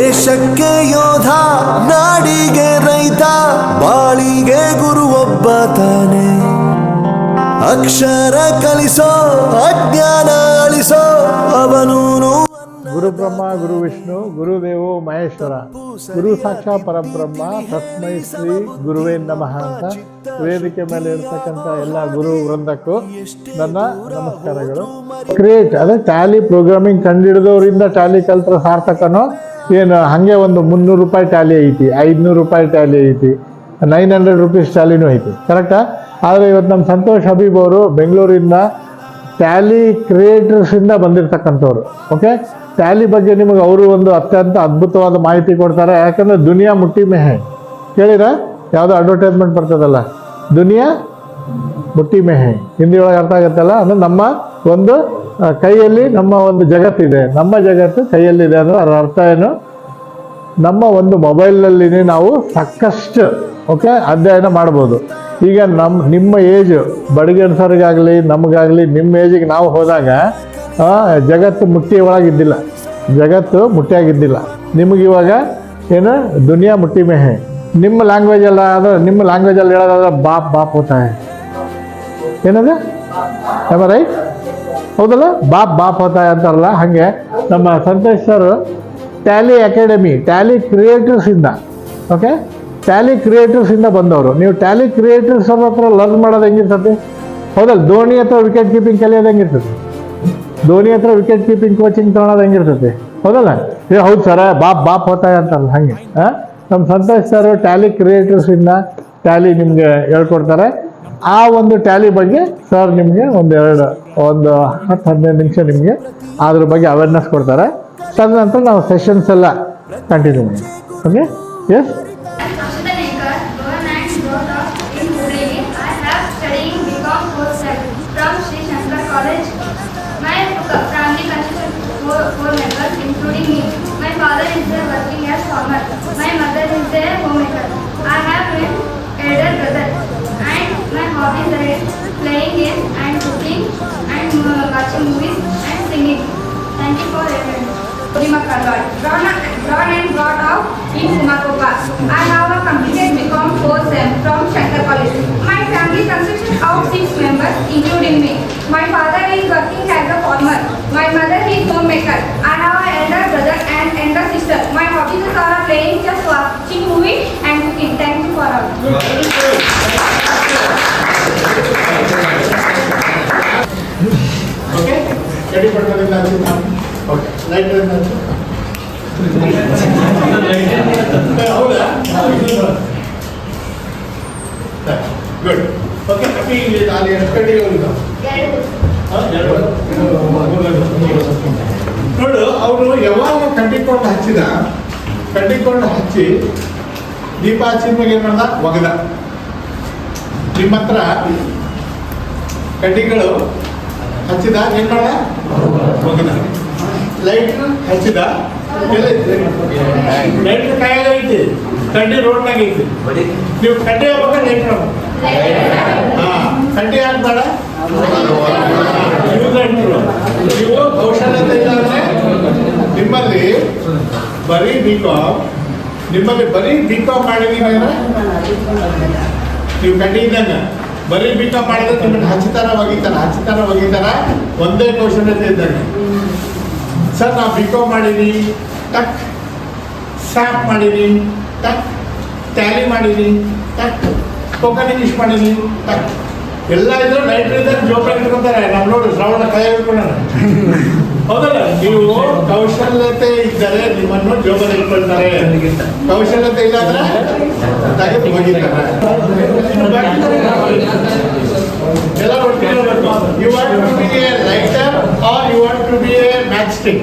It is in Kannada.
ದೇಶಕ್ಕೆ ಯೋಧ, ನಾಡಿಗೆ ರೈತ, ಬಾಳಿಗೆ ಗುರು ಒಬ್ಬ ತಾನೆ. ಅಕ್ಷರ ಕಲಿಸೋ, ಅಜ್ಞಾನ ಅಳಿಸೋ ಅವನೂನು. ಗುರು ಬ್ರಹ್ಮ ಗುರು ವಿಷ್ಣು ಗುರುದೇವೋ ಮಹೇಶ್ವರ, ಗುರು ಸಾಕ್ಷಾತ್ ಪರಬ್ರಹ್ಮ ತಸ್ಮೈ ಶ್ರೀ ಗುರುವೇ ನಮಃ ಅಂತ ವೇದಿಕೆ ಮೇಲೆ ಇರ್ತಕ್ಕಂಥ ಎಲ್ಲ ಗುರು ವೃಂದಕ್ಕೂ ನನ್ನ ನಮಸ್ಕಾರಗಳು. ಕ್ರಿಯೇಟ್ ಅದೇ ಟ್ಯಾಲಿ ಪ್ರೋಗ್ರಾಮಿಂಗ್ ಕಂಡುಹಿಡಿದವರಿಂದ ಟ್ಯಾಲಿ ಕಲ್ತ್ರ ಸಾರ್ಥಕನೋ ಏನು, ಹಾಗೆ ಒಂದು 300 ರೂಪಾಯಿ ಟ್ಯಾಲಿ ಐತಿ, 500 ರೂಪಾಯಿ ಟ್ಯಾಲಿ ಐತಿ, 900 ರೂಪೀಸ್ ಟ್ಯಾಲಿನೂ ಐತಿ, ಕರೆಕ್ಟಾ? ಆದರೆ ಇವತ್ತು ನಮ್ಮ ಸಂತೋಷ್ ಹಬೀಬ್ ಅವರು ಬೆಂಗಳೂರಿಂದ ಟ್ಯಾಲಿ ಕ್ರಿಯೇಟರ್ಸಿಂದ ಬಂದಿರತಕ್ಕಂಥವ್ರು. ಓಕೆ, ಟ್ಯಾಲಿ ಬಗ್ಗೆ ನಿಮಗೆ ಅವರು ಒಂದು ಅತ್ಯಂತ ಅದ್ಭುತವಾದ ಮಾಹಿತಿ ಕೊಡ್ತಾರೆ. ಯಾಕಂದರೆ ದುನಿಯಾ ಮುಟ್ಟಿ ಮೆಹೆ ಕೇಳಿರ, ಯಾವುದೋ ಅಡ್ವರ್ಟೈಸ್ಮೆಂಟ್ ಬರ್ತದಲ್ಲ, ದುನಿಯಾ ಮುಟ್ಟಿ ಮೆಹೆ, ಹಿಂದಿ ಒಳಗೆ ಅರ್ಥ ಆಗುತ್ತಲ್ಲ. ಅಂದರೆ ನಮ್ಮ ಒಂದು ಕೈಯಲ್ಲಿ ನಮ್ಮ ಒಂದು ಜಗತ್ತಿದೆ, ನಮ್ಮ ಜಗತ್ತು ಕೈಯಲ್ಲಿದೆ ಅಂದರೆ ಅದರ ಅರ್ಥ ಏನು? ನಮ್ಮ ಒಂದು ಮೊಬೈಲ್ನಲ್ಲಿ ನಾವು ಸಾಕಷ್ಟು ಅಧ್ಯಯನ ಮಾಡ್ಬೋದು. ಈಗ ನಿಮ್ಮ ಏಜ್ ಬಡಗನ್ಸರಿಗಾಗಲಿ ನಮಗಾಗಲಿ ನಿಮ್ಮ ಏಜಿಗೆ ನಾವು ಹೋದಾಗ ಜಗತ್ತು ಮುಟ್ಟಿ ಒಳಗಿದ್ದಿಲ್ಲ, ಜಗತ್ತು ಮುಟ್ಟಿಯಾಗಿದ್ದಿಲ್ಲ. ನಿಮಗಿವಾಗ ಏನು ದುನಿಯಾ ಮುಟ್ಟಿ ಮೆಹೆ. ನಿಮ್ಮ ಲ್ಯಾಂಗ್ವೇಜ್ ಎಲ್ಲ ಆದರೆ, ನಿಮ್ಮ ಲ್ಯಾಂಗ್ವೇಜಲ್ಲಿ ಹೇಳೋದಾದ್ರೆ ಬಾಪ್ ಹೋತಾಯ ಏನದ ರೈಟ್, ಹೌದಲ್ಲ? ಬಾಪ್ ಹೋತಾಯ ಅಂತಾರಲ್ಲ, ಹಾಗೆ ನಮ್ಮ Santosh sir Tally Academy, Tally ಕ್ರಿಯೇಟರ್ಸಿಂದ ಟ್ಯಾಲಿ ಕ್ರಿಯೇಟರ್ಸಿಂದ ಬಂದವರು. ನೀವು ಟ್ಯಾಲಿ ಕ್ರಿಯೇಟರ್ಸ್ ಅವ್ರ ಹತ್ರ ಲರ್ನ್ ಮಾಡೋದು ಹೆಂಗಿರ್ತದೆ, ಹೌದಲ್ಲ? ಧೋನಿ ಹತ್ರ ವಿಕೆಟ್ ಕೀಪಿಂಗ್ ಕಲಿಯೋದು ಹೆಂಗಿರ್ತದೆ, ಧೋನಿ ಹತ್ರ ವಿಕೆಟ್ ಕೀಪಿಂಗ್ ಕೋಚಿಂಗ್ ತೊಗೊಳೋದು ಹೆಂಗಿರ್ತದೆ, ಹೌದಲ್ಲ? ಹೌದು ಸರ, ಬಾಪ್ ಹೋತಾಯ ಅಂತಲ್ಲ, ಹಾಗೆ ನಮ್ಮ ಸಂತೋಷ್ ಸರ್ ಟ್ಯಾಲಿ ಕ್ರಿಯೇಟರ್ಸಿಂದ ಟ್ಯಾಲಿ ನಿಮಗೆ ಹೇಳ್ಕೊಡ್ತಾರೆ. ಆ ಒಂದು ಟ್ಯಾಲಿ ಬಗ್ಗೆ ಸರ್ ನಿಮಗೆ ಒಂದು 10-15 ನಿಮಿಷ ನಿಮಗೆ ಅದ್ರ ಬಗ್ಗೆ ಅವೇರ್ನೆಸ್ ಕೊಡ್ತಾರೆ. ತದನಂತರ ನಾವು ಸೆಷನ್ಸ್ ಎಲ್ಲ ಕಂಟಿನ್ಯೂ ಮಾಡಿ. Okay, yes. Including me. My father is there working as farmer. My mother is there homemaker. I have an elder brother, and my hobbies are playing games and cooking and watching movies and singing. Thank you for listening. Born and brought up in Kumakopa. I have a completed BCom 4th sem from Shankar College. My family consists of 6 members, including me. My father is working as a farmer. My mother is homemaker. I have an elder brother and elder sister. My hobbies are playing chess, watching movie and cooking. Thank you for all. Okay, ready for the lesson? Okay, light good. Okay, happy ಅಲ್ಲಿ ಎಷ್ಟು ಗಂಟೆಗೆ ಹೋಗಿದ್ದ? ನೋಡು, ಅವರು ಯಾವಾಗ ಕಡ್ಡಿಕೊಂಡು ಹಚ್ಚಿ ದೀಪ ಹಚ್ಚಿದ ಮೇಲೆ ಏನು ಮಾಡ್ದ, ಒಗದ. ನಿಮ್ಮ ಹತ್ರ ಕಡ್ಡಿಗಳು ಹಚ್ಚಿದ ಏನು ಮಾಡ, ಒಗದ. ಲೈಟ್ ಹಚ್ಚಿದ, ಲೈಟ್ ಕಾಯಾಗ ಐತಿ, ಕಡ್ಡಿ ರೋಡ್ನಾಗ ಐತಿ. ನೀವು ಕಡ್ಡಿ ಹಾಕ್ಬೇಕು, ಲೈಟ್ ಹಾಕ್ಬೇಕು. ಕಡ್ಡಿ ಹಾಕ್ಬೇಡ, ನೀವು ಕೌಶಲ್ಯತೆ ಇಲ್ಲಾಂದ್ರೆ ನಿಮ್ಮಲ್ಲಿ ಬರೀ ಬಿಕಾಮ್ ಮಾಡಿದೀವಿ ಅಂದ್ರೆ ನೀವು ಕಡ್ಡಿ ಇದ್ದಂಗ ಬರೀ ಬಿಕಾಮ್ ಮಾಡಿದ್ರೆ ನಿಮ್ಮನ್ನು ಹಚ್ಚಿತಾರ ಒಗಿತಾರ ಒಂದೇ ಕೌಶಲ್ಯತೆ ಇದ್ದಂಗ. ಸರ್ ನಾವು ಬಿಕಾಮ್ ಮಾಡೀನಿ, ಟಕ್ ಸ್ಯಾಪ್ ಮಾಡೀನಿ, ಟಕ್ ಟ್ಯಾಲಿ ಮಾಡೀನಿ, ಟಕ್ ಸ್ಪೋಕನ್ ಇಂಗ್ಲೀಷ್ ಮಾಡೀನಿ, ಟಕ್ ಎಲ್ಲ ಇದ್ರೆ ಲೈಟ್ರ್ ಇದ್ದಾಗ ಜೋಪಾಗಿ ಇಟ್ಕೊತಾರೆ. ನಾವು ನೋಡಿ ಶ್ರವಣ ಕೈ ಇಟ್ಕೊಳ್ಳೋಣ, ಹೌದಲ್ಲ? ನೀವು ಕೌಶಲ್ಯತೆ ಇದ್ದರೆ ನಿಮ್ಮನ್ನು ಜೋಪಾಗಿ ಇಟ್ಕೊಳ್ತಾರೆ, ಕೌಶಲ್ಯತೆ ಇಲ್ಲಾಂದ್ರೆ ತೆಗೆದು ಹೋಗಿದ್ದಾರೆ. ಎಲ್ಲ ಒಟ್ಟಿಗೆ you want to be a lighter or you want to be a match stick?